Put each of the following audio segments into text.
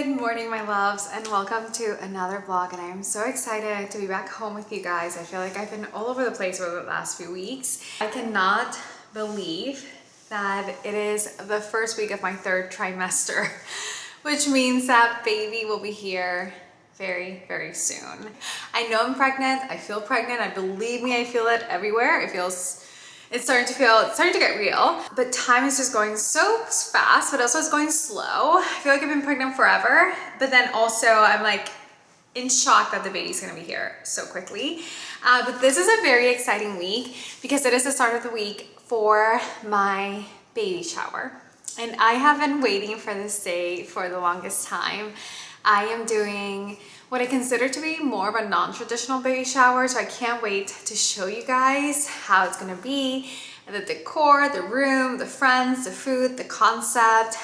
Good morning, my loves, and welcome to another vlog. And I am so excited to be back home with you guys. I feel like I've been all over the place over the last few weeks. I cannot believe that it is the first week of my third trimester, which means that baby will be here very, very soon. I know I'm pregnant. I feel pregnant. I believe me, I feel it everywhere. It's starting to get real, but time is just going so fast, but also it's going slow. I feel like I've been pregnant forever, but then also I'm like in shock that the baby's gonna be here so quickly. But this is a very exciting week because it is the start of the week for my baby shower. And I have been waiting for this day for the longest time. I am doing what I consider to be more of a non-traditional baby shower, so I can't wait to show you guys how it's gonna be, the decor, the room, the friends, the food, the concept.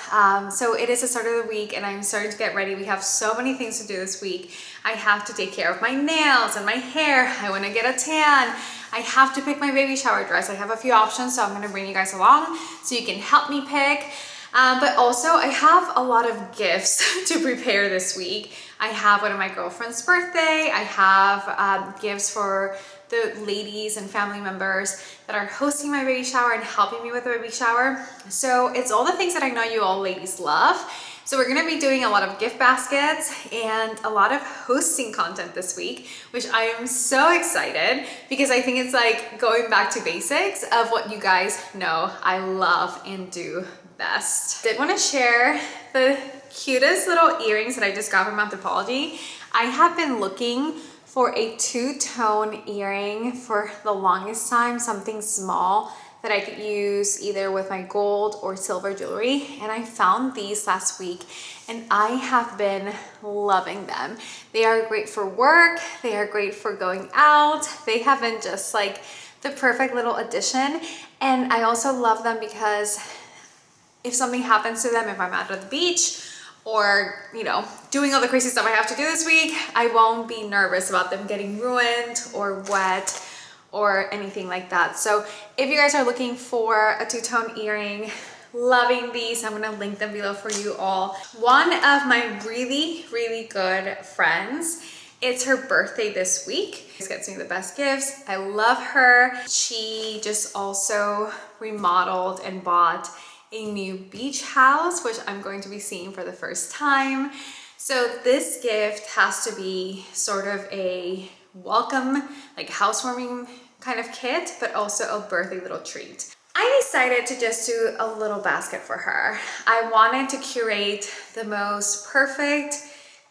So it is the start of the week and I'm starting to get ready. We have so many things to do this week. I have to take care of my nails and my hair. I wanna get a tan. I have to pick my baby shower dress. I have a few options, so I'm gonna bring you guys along so you can help me pick. But also I have a lot of gifts to prepare this week. I have one of my girlfriend's birthday. I have gifts for the ladies and family members that are hosting my baby shower and helping me with the baby shower. So it's all the things that I know you all ladies love. So we're gonna be doing a lot of gift baskets and a lot of hosting content this week, which I am so excited because I think it's like going back to basics of what you guys know I love and do best. Did want to share the cutest little earrings that I just got from Anthropologie. I have been looking for a two-tone earring for the longest time, something small that I could use either with my gold or silver jewelry, and I found these last week and I have been loving them. They are great for work, they are great for going out, they have been just like the perfect little addition. And I also love them because if something happens to them, if I'm out at the beach or, you know, doing all the crazy stuff I have to do this week, I won't be nervous about them getting ruined or wet or anything like that. So if you guys are looking for a two-tone earring, loving these, I'm gonna link them below for you all. One of my really, really good friends, it's her birthday this week. She gets me the best gifts. I love her. She just also remodeled and bought a new beach house, which I'm going to be seeing for the first time. So this gift has to be sort of a welcome, like housewarming kind of kit, but also a birthday little treat. I decided to just do a little basket for her. I wanted to curate the most perfect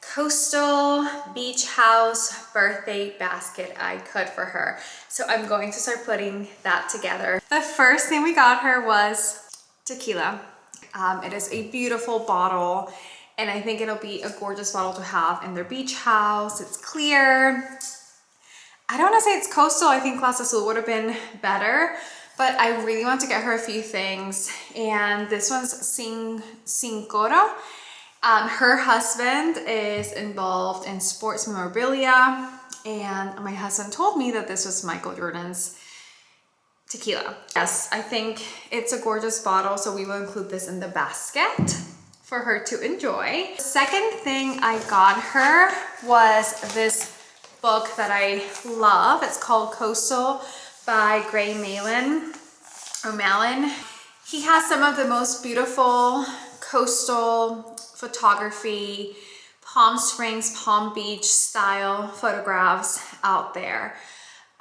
coastal beach house birthday basket I could for her. So I'm going to start putting that together. The first thing we got her was tequila. It is a beautiful bottle and I think it'll be a gorgeous bottle to have in their beach house. It's clear. I don't want to say it's coastal. I think Class Azul would have been better, but I really want to get her a few things. And this one's Cincoro. Her husband is involved in sports memorabilia and my husband told me that this was Michael Jordan's tequila. Yes, I think it's a gorgeous bottle, so we will include this in the basket for her to enjoy. The second thing I got her was this book that I love. It's called Xoxo by Malin. He has some of the most beautiful coastal photography, Palm Springs, Palm Beach style photographs out there.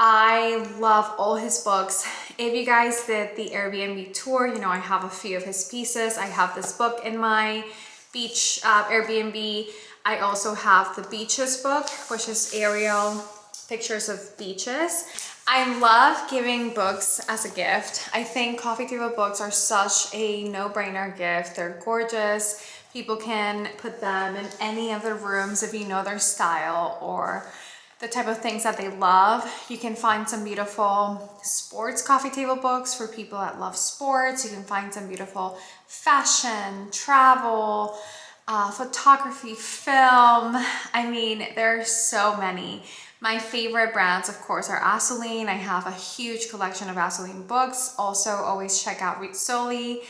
I love all his books. If you guys did the Airbnb tour, you know I have a few of his pieces. I have this book in my beach Airbnb. I also have the beaches book, which is aerial pictures of beaches. I love giving books as a gift. I think coffee table books are such a no-brainer gift. They're gorgeous. People can put them in any of their rooms if you know their style or the type of things that they love. You can find some beautiful sports coffee table books for people that love sports. You can find some beautiful fashion, travel, photography, film. I mean, there are so many. My favorite brands, of course, are Azuline. I have a huge collection of Azuline books. Also, always check out Rizzoli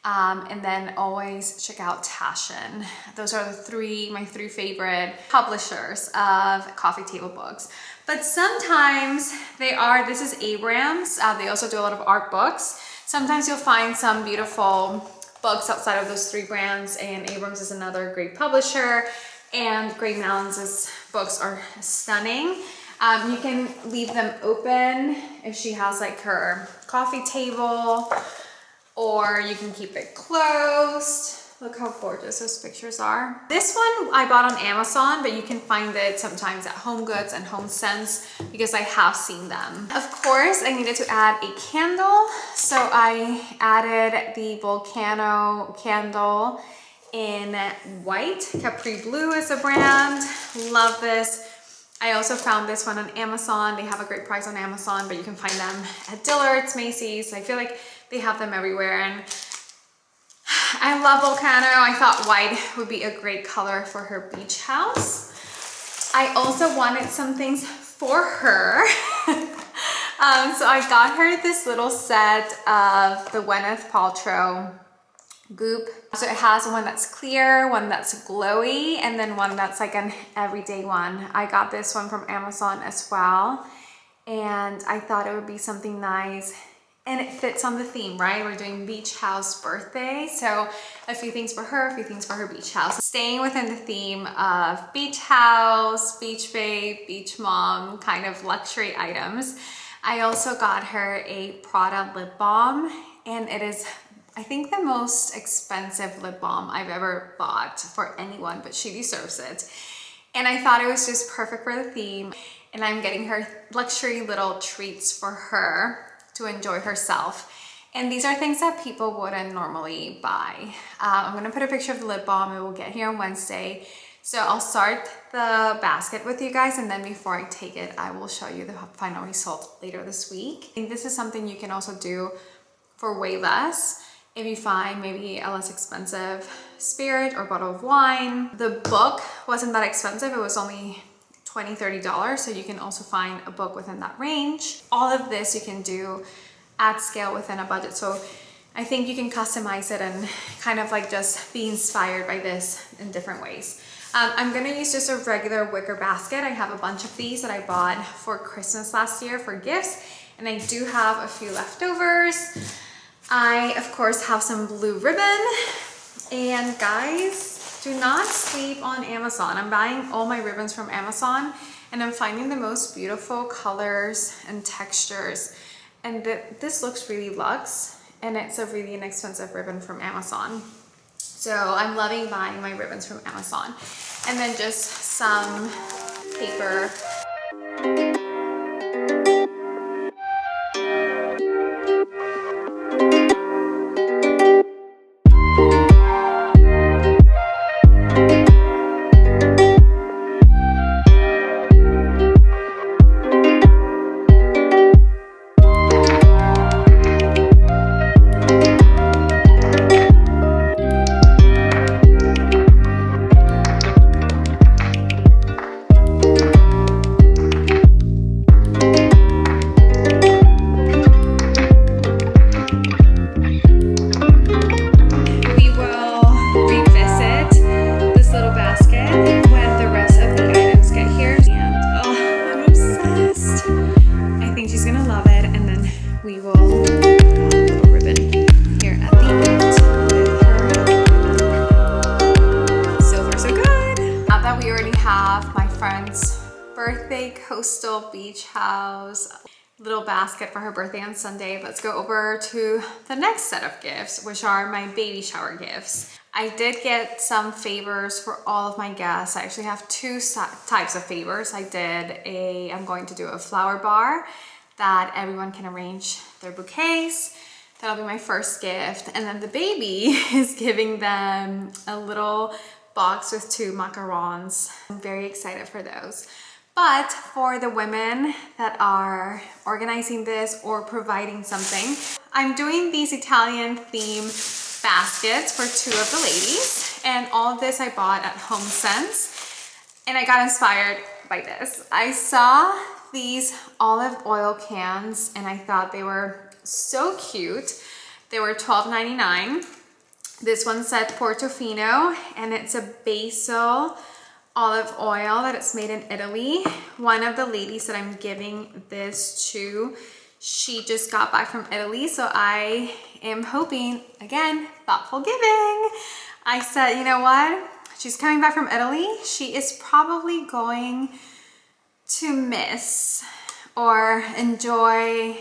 And then always check out Taschen. Those are my three favorite publishers of coffee table books. But sometimes this is Abrams. They also do a lot of art books. Sometimes you'll find some beautiful books outside of those three brands, and Abrams is another great publisher, and Grey Malin's books are stunning. You can leave them open if she has like her coffee table, or you can keep it closed. Look how gorgeous those pictures are. This one I bought on Amazon, but you can find it sometimes at Home Goods and Home Sense because I have seen them. Of course, I needed to add a candle. So I added the Volcano candle in white. Capri Blue is a brand. Love this. I also found this one on Amazon. They have a great price on Amazon, but you can find them at Dillard's, Macy's. I feel like they have them everywhere, and I love Volcano. I thought white would be a great color for her beach house. I also wanted some things for her. So I got her this little set of the Gwyneth Paltrow goop. So it has one that's clear, one that's glowy, and then one that's like an everyday one. I got this one from Amazon as well, and I thought it would be something nice. And it fits on the theme, right? We're doing beach house birthday. So a few things for her, a few things for her beach house. Staying within the theme of beach house, beach babe, beach mom, kind of luxury items. I also got her a Prada Lip Balm, and it is, I think, the most expensive lip balm I've ever bought for anyone, but she deserves it. And I thought it was just perfect for the theme. And I'm getting her luxury little treats for her to enjoy herself. And these are things that people wouldn't normally buy. I'm gonna put a picture of the lip balm. It will get here on Wednesday. So I'll start the basket with you guys, and then before I take it, I will show you the final result later this week. I think this is something you can also do for way less. If you find maybe a less expensive spirit or bottle of wine. The book wasn't that expensive. It was only $20, $30, so you can also find a book within that range. All of this you can do at scale within a budget, so I think you can customize it and kind of like just be inspired by this in different ways. I'm gonna use just a regular wicker basket. I have a bunch of these that I bought for Christmas last year for gifts, and I do have a few leftovers. I, of course, have some blue ribbon, and guys, do not sleep on Amazon. I'm buying all my ribbons from Amazon, and I'm finding the most beautiful colors and textures. And this looks really luxe, and it's a really inexpensive ribbon from Amazon. So I'm loving buying my ribbons from Amazon. And then just some paper. Birthday coastal beach house little basket for her birthday on Sunday. Let's go over to the next set of gifts, which are my baby shower gifts. I did get some favors for all of my guests. I actually have two types of favors. I'm going to do a flower bar that everyone can arrange their bouquets. That'll be my first gift. And then the baby is giving them a little box with 2 macarons. I'm very excited for those. But for the women that are organizing this or providing something, I'm doing these Italian theme baskets for 2 of the ladies. And all of this I bought at Home Sense. And I got inspired by this. I saw these olive oil cans and I thought they were so cute. They were $12.99. This one said Portofino, and it's a basil olive oil that it's made in Italy. One of the ladies that I'm giving this to, she just got back from Italy, so I am hoping, again, thoughtful giving. I said, you know what? She's coming back from Italy. She is probably going to miss or enjoy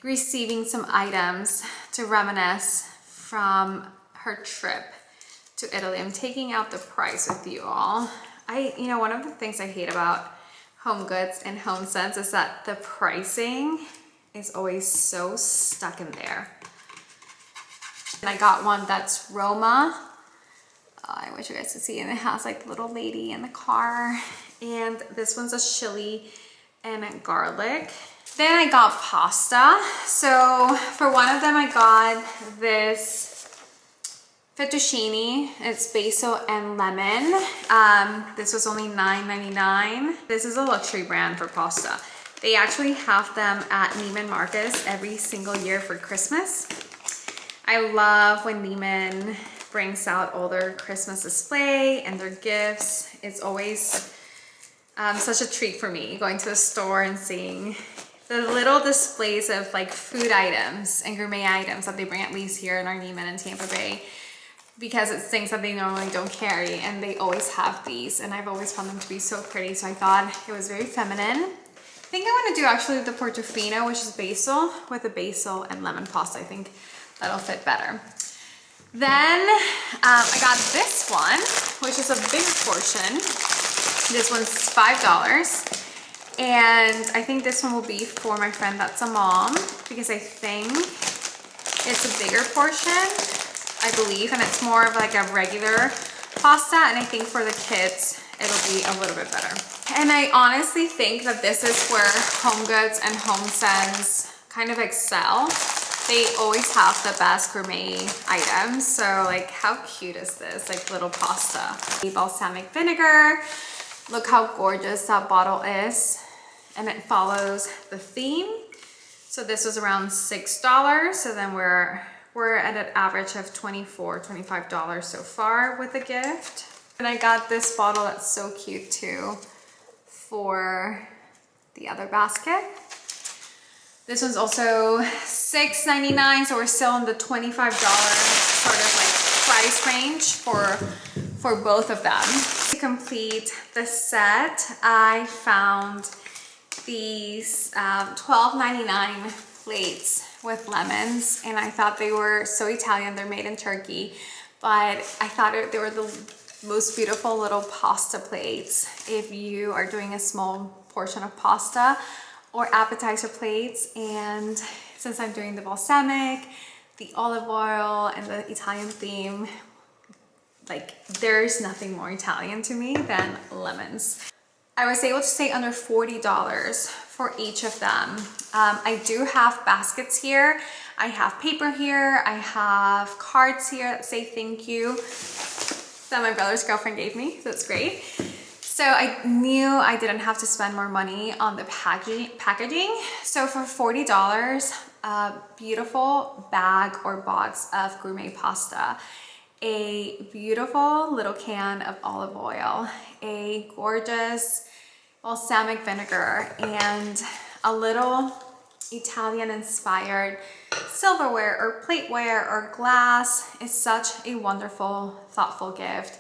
receiving some items to reminisce from her trip to Italy. I'm taking out the price with you all. You know, one of the things I hate about Home Goods and HomeSense is that the pricing is always so stuck in there. And I got one that's Roma. I wish you guys could see, and it has like the little lady in the car. And this one's a chili and garlic. Then I got pasta. So for one of them, I got this fettuccine. It's basil and lemon. This was only $9.99. This is a luxury brand for pasta. They actually have them at Neiman Marcus every single year for Christmas. I love when Neiman brings out all their Christmas display and their gifts. It's always such a treat for me going to the store and seeing the little displays of like food items and gourmet items that they bring, at least here in our Neiman in Tampa Bay, because it's things that they normally don't carry, and they always have these, and I've always found them to be so pretty, so I thought it was very feminine. I think I want to do actually the Portofino, which is basil, with a basil and lemon pasta. I think that'll fit better. Then I got this one, which is a big portion. This one's $5. And I think this one will be for my friend that's a mom, because I think it's a bigger portion, I believe, and it's more of like a regular pasta, and I think for the kids it'll be a little bit better. And I honestly think that this is where Home Goods and HomeSense kind of excel. They always have the best gourmet items. So like, how cute is this? Like little pasta. Balsamic vinegar. Look how gorgeous that bottle is. And it follows the theme. So this was around $6. So then we're at an average of $24, $25 so far with the gift. And I got this bottle that's so cute too for the other basket. This one's also $6.99, so we're still in the $25 sort of like price range for both of them. To complete the set, I found these $12.99 plates with lemons, and I thought they were so Italian. They're made in Turkey, but I thought they were the most beautiful little pasta plates if you are doing a small portion of pasta, or appetizer plates. And since I'm doing the balsamic, the olive oil, and the Italian theme, like there's nothing more Italian to me than lemons. I was able to stay under $40 for each of them. I do have baskets here. I have paper here. I have cards here that say thank you that my brother's girlfriend gave me, so that's great. So I knew I didn't have to spend more money on the packaging. So for $40, a beautiful bag or box of gourmet pasta, a beautiful little can of olive oil, a gorgeous balsamic vinegar, and a little Italian inspired silverware or plateware or glass is such a wonderful, thoughtful gift.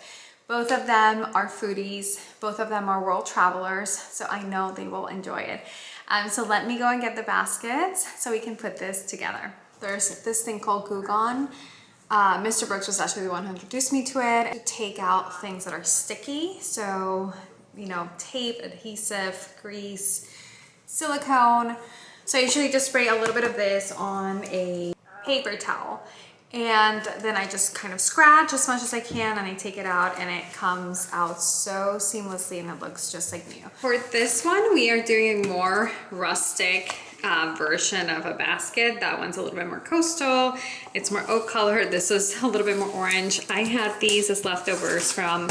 Both of them are foodies, both of them are world travelers, so I know they will enjoy it. So let me go and get the baskets so we can put this together. There's this thing called Glue Gun. Mr. Brooks was actually the one who introduced me to it, to take out things that are sticky. So, you know, tape, adhesive, grease, silicone. So I usually just spray a little bit of this on a paper towel, and then I just kind of scratch as much as I can, and I take it out, and it comes out so seamlessly, and it looks just like new. For this one, we are doing a more rustic version of a basket. That one's a little bit more coastal. It's more oak color. This is a little bit more orange. I had these as leftovers from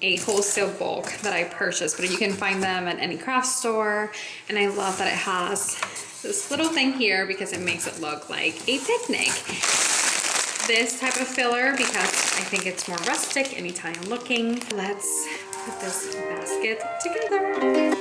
a wholesale bulk that I purchased, but you can find them at any craft store. And I love that it has this little thing here because it makes it look like a picnic. this type of filler because I think it's more rustic and Italian looking. Let's put this basket together.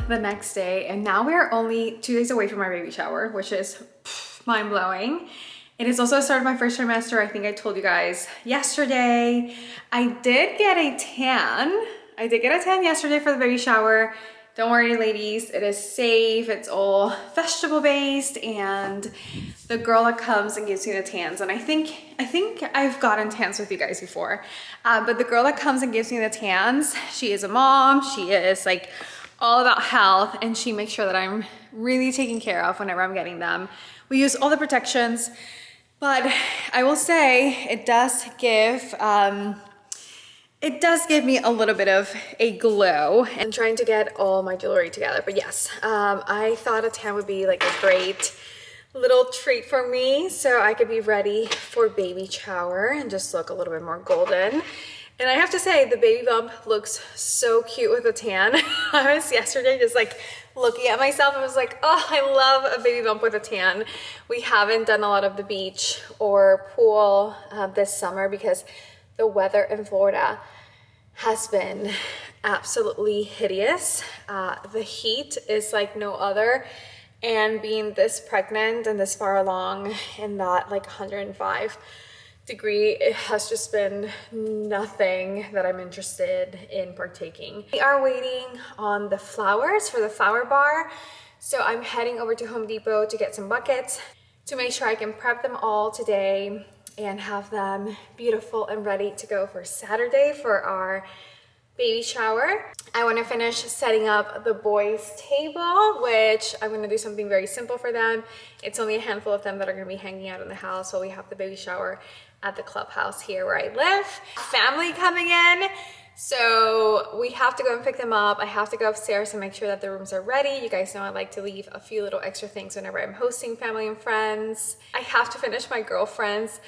The next day, and now we're only 2 days away from my baby shower, which is mind-blowing. It is also the start of my first trimester. I think I told you guys yesterday. I did get a tan. I did get a tan yesterday for the baby shower. Don't worry, ladies, it is safe. It's all vegetable based, and the girl that comes and gives me the tans, and I think I've gotten tans with you guys before, but the girl that comes and gives me the tans, she is a mom. She is like all about health, and she makes sure that I'm really taken care of whenever I'm getting them. We use all the protections, but I will say it does give me a little bit of a glow, and trying to get all my jewelry together. But yes, I thought a tan would be like a great little treat for me, so I could be ready for baby shower and just look a little bit more golden. And I have to say, the baby bump looks so cute with a tan. I was yesterday just like looking at myself. I was like, oh, I love a baby bump with a tan. We haven't done a lot of the beach or pool this summer because the weather in Florida has been absolutely hideous. The heat is like no other. And being this pregnant and this far along in that like 105 degree, it has just been nothing that I'm interested in partaking. We are waiting on the flowers for the flower bar, so I'm heading over to Home Depot to get some buckets to make sure I can prep them all today and have them beautiful and ready to go for Saturday for our baby shower. I want to finish setting up the boys' table, which I'm going to do something very simple for them. It's only a handful of them that are going to be hanging out in the house while we have the baby shower at the clubhouse here where I live. Family coming in, so we have to go and pick them up. I have to go upstairs and make sure that the rooms are ready. You guys know I like to leave a few little extra things whenever I'm hosting family and friends. I have to finish my girlfriend's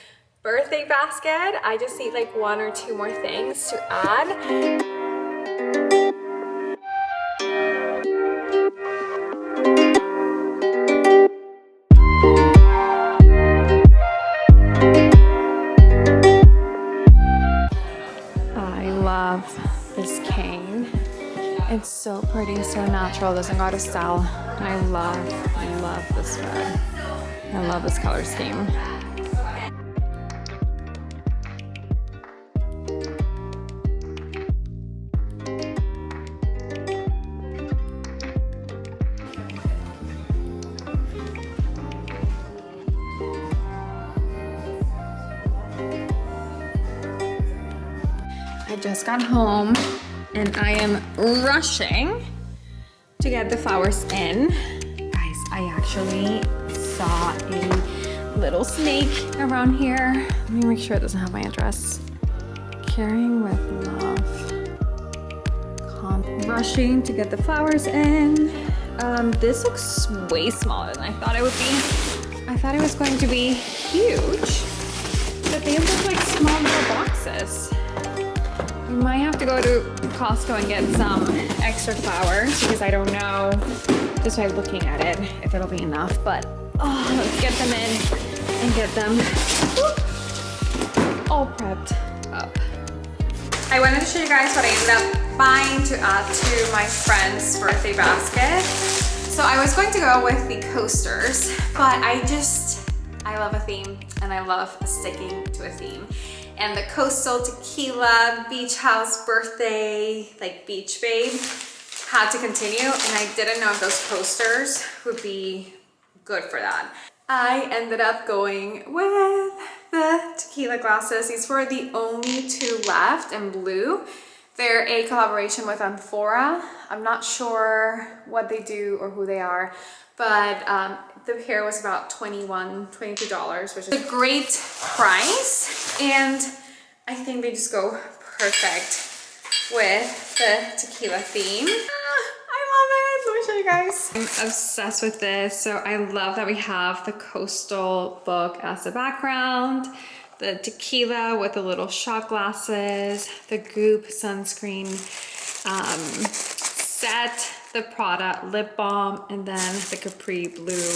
birthday basket. I just need like 1 or 2 more things to add. This cane, it's so pretty, so natural, doesn't go out of style. I love this red. I love this color scheme. I just got home and I am rushing to get the flowers in. Guys, I actually saw a little snake around here. Let me make sure it doesn't have my address. Caring with love. Rushing to get the flowers in. This looks way smaller than I thought it would be. I thought it was going to be huge, but they look like small little boxes. We might have to go to Costco and get some extra flowers because I don't know, just by looking at it, if it'll be enough. But let's get them in and get them all prepped up. I wanted to show you guys what I ended up buying to add to my friend's birthday basket. So I was going to go with the coasters, but I love a theme and I love sticking to a theme. And the coastal tequila beach house birthday, like beach babe, had to continue, and I didn't know if those coasters would be good for that. I ended up going with the tequila glasses. These were the only two left in blue. They're a collaboration with Amphora. I'm not sure what they do or who they are, but the pair was about $22, which is a great price. And I think they just go perfect with the tequila theme. I love it. Let me show you guys. I'm obsessed with this. So I love that we have the coastal book as the background, the tequila with the little shot glasses, the Goop sunscreen set, the Prada Lip Balm, and then the Capri Blue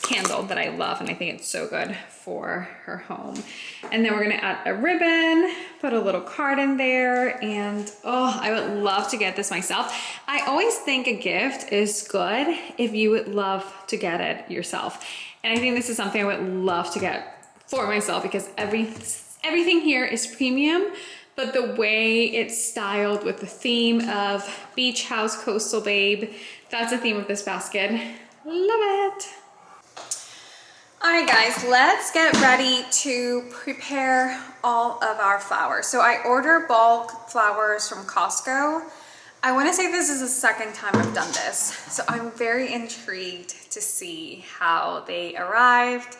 candle that I love, and I think it's so good for her home. And then we're gonna add a ribbon, put a little card in there, and oh, I would love to get this myself. I always think a gift is good if you would love to get it yourself. And I think this is something I would love to get for myself, because everything here is premium, but the way it's styled with the theme of beach house coastal babe, that's the theme of this basket. Love it. All right guys, let's get ready to prepare all of our flowers. So I order bulk flowers from Costco. I want to say this is the second time I've done this, so I'm very intrigued to see how they arrived,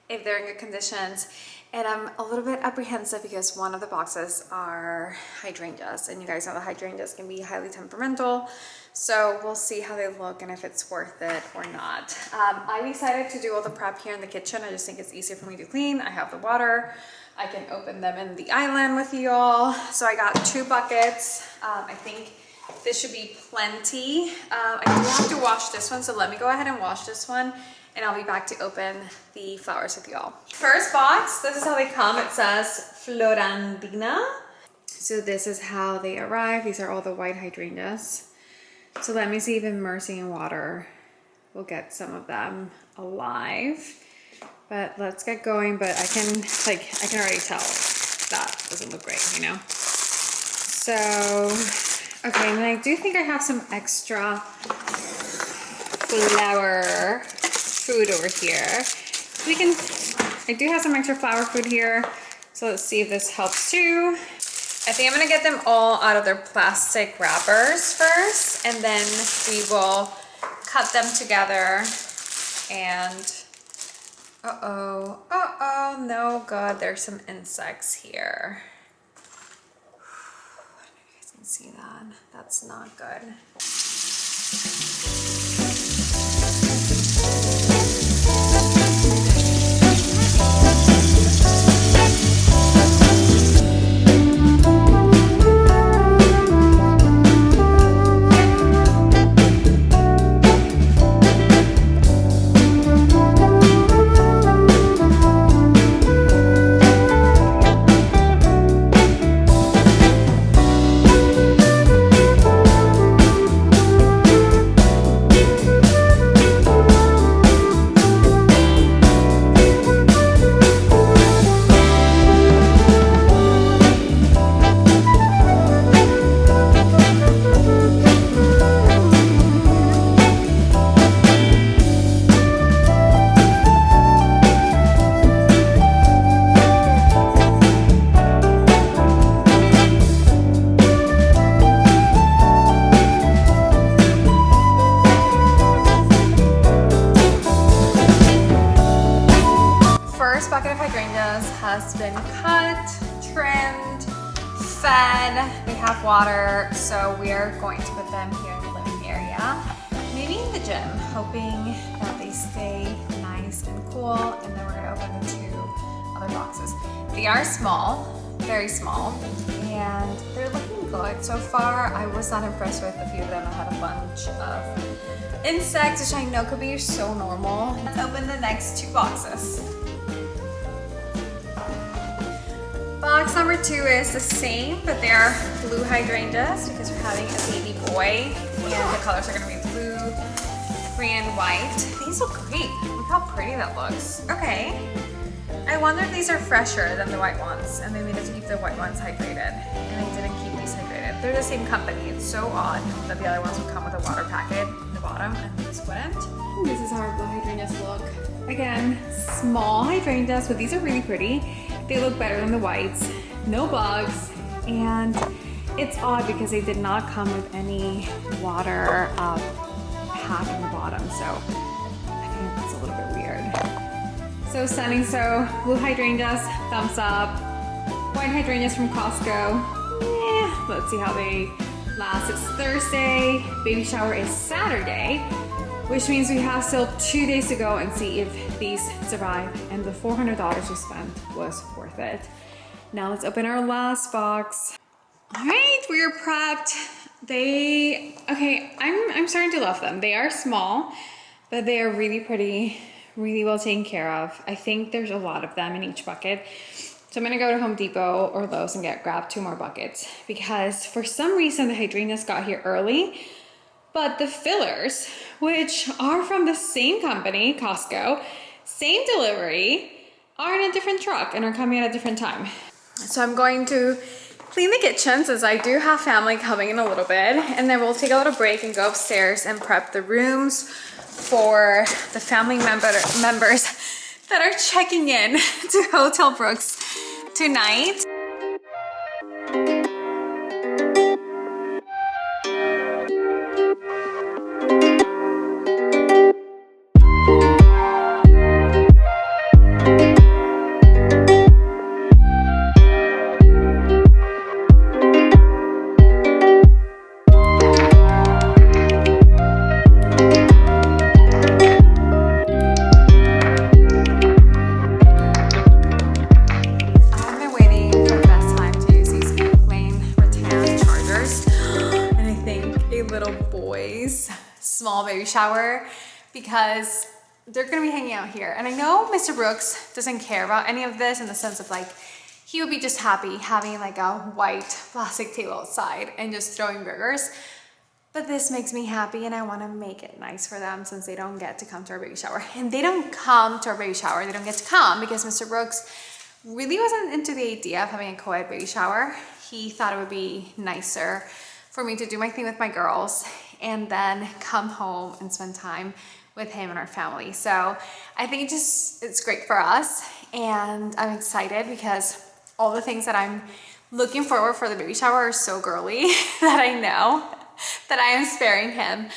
if they're in good conditions. And I'm a little bit apprehensive because one of the boxes are hydrangeas, and you guys know the hydrangeas can be highly temperamental. So we'll see how they look and if it's worth it or not. I decided to do all the prep here in the kitchen. I just think it's easier for me to clean. I have the water. I can open them in the island with you all. So I got 2 buckets. I think this should be plenty. I do have to wash this one, so let me go ahead and wash this one, and I'll be back to open the flowers with y'all. First box, this is how they come. It says Florandina. So this is how they arrive. These are all the white hydrangeas. So let me see if immersing in water will get some of them alive. But let's get going. But I can already tell that doesn't look great, you know? So, okay, and I do think I have some extra flower food over here. I do have some extra flower food here. So let's see if this helps too. I think I'm gonna get them all out of their plastic wrappers first, and then we will cut them together. And no good, there's some insects here. I don't know if you guys can see that. That's not good. Has been cut, trimmed, fed. They have water, so we are going to put them here in the living area, maybe in the gym, hoping that they stay nice and cool. And then we're gonna open the 2 other boxes. They are small, very small, and they're looking good so far. I was not impressed with a few of them. I had a bunch of insects, which I know could be so normal. Let's open the next 2 boxes. Box number 2 is the same, but they are blue hydrangeas because we're having a baby boy. And the colors are gonna be blue, green, and white. These look great. Look how pretty that looks. Okay. I wonder if these are fresher than the white ones and they needed to keep the white ones hydrated and they didn't keep these hydrated. They're the same company. It's so odd that the other ones would come with a water packet in the bottom and these wouldn't. This is how our blue hydrangeas look. Again, small hydrangeas, but these are really pretty. They look better than the whites. No bugs. And it's odd because they did not come with any water pack in the bottom. So I think that's a little bit weird. So stunning. So blue hydrangeas, thumbs up. White hydrangeas from Costco. Let's see how they last. It's Thursday. Baby shower is Saturday, which means we have still 2 days to go and see if these survive. And the $400 we spent was worth it. Now let's open our last box. All right, we're prepped. I'm starting to love them. They are small, but they are really pretty. Really well taken care of. I think there's a lot of them in each bucket. So I'm gonna go to Home Depot or Lowe's and grab 2 more buckets because for some reason the hydrangeas got here early, but the fillers, which are from the same company, Costco, same delivery, are in a different truck and are coming at a different time. So I'm going to clean the kitchen since I do have family coming in a little bit, and then we'll take a little break and go upstairs and prep the rooms for the family members that are checking in to Hotel Brooks tonight. Small baby shower because they're gonna be hanging out here. And I know Mr. Brooks doesn't care about any of this in the sense of like, he would be just happy having like a white plastic table outside and just throwing burgers. But this makes me happy and I wanna make it nice for them since they don't get to come to our baby shower. And they don't come to our baby shower, they don't get to come because Mr. Brooks really wasn't into the idea of having a co-ed baby shower. He thought it would be nicer for me to do my thing with my girls and then come home and spend time with him and our family. So I think it's great for us, and I'm excited because all the things that I'm looking forward for the baby shower are so girly that I know that I am sparing him.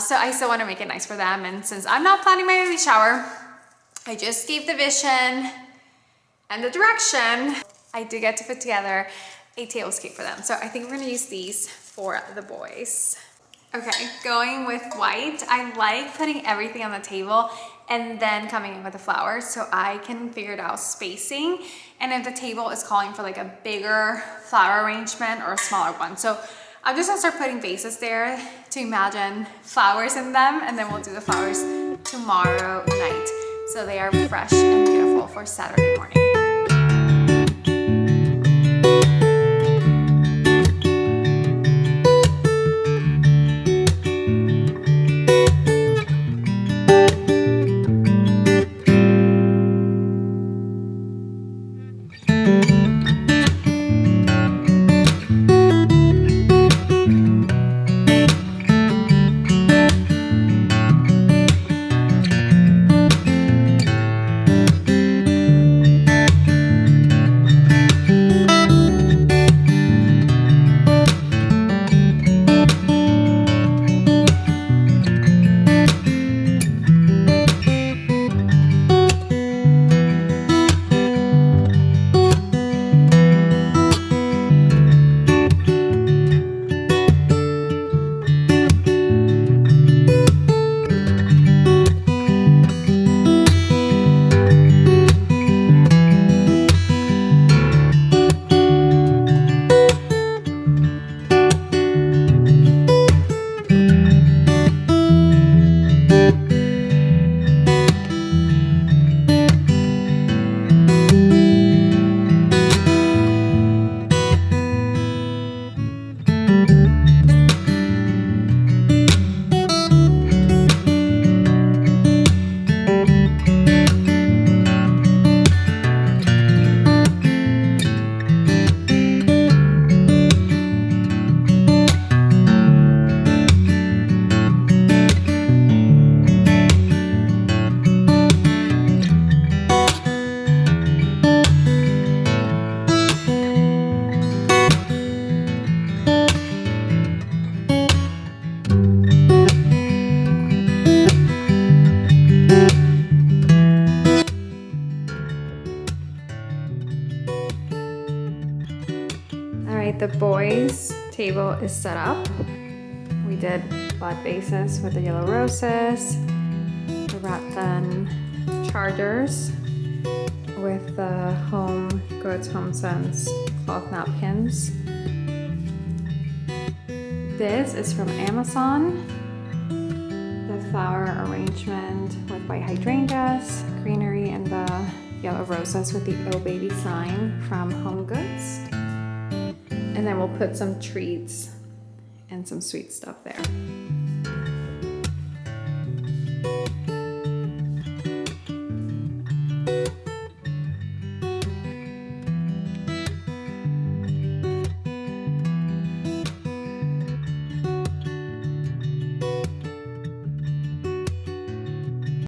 So I still want to make it nice for them, and since I'm not planning my baby shower, I just gave the vision and the direction. I did get to put together a tablescape for them. So I think we're gonna use these for the boys. Okay, going with white. I like putting everything on the table and then coming in with the flowers so I can figure it out spacing. And if the table is calling for like a bigger flower arrangement or a smaller one. So I'm just gonna start putting vases there to imagine flowers in them, and then we'll do the flowers tomorrow night. So they are fresh and beautiful for Saturday morning. right, the boys' table is set up. We did black bases with the yellow roses, the rattan chargers with the Home Goods Home Sense cloth napkins. This is from Amazon. The flower arrangement with white hydrangeas, greenery, and the yellow roses with the Oh Baby sign from Home Goods. And then we'll put some treats and some sweet stuff there.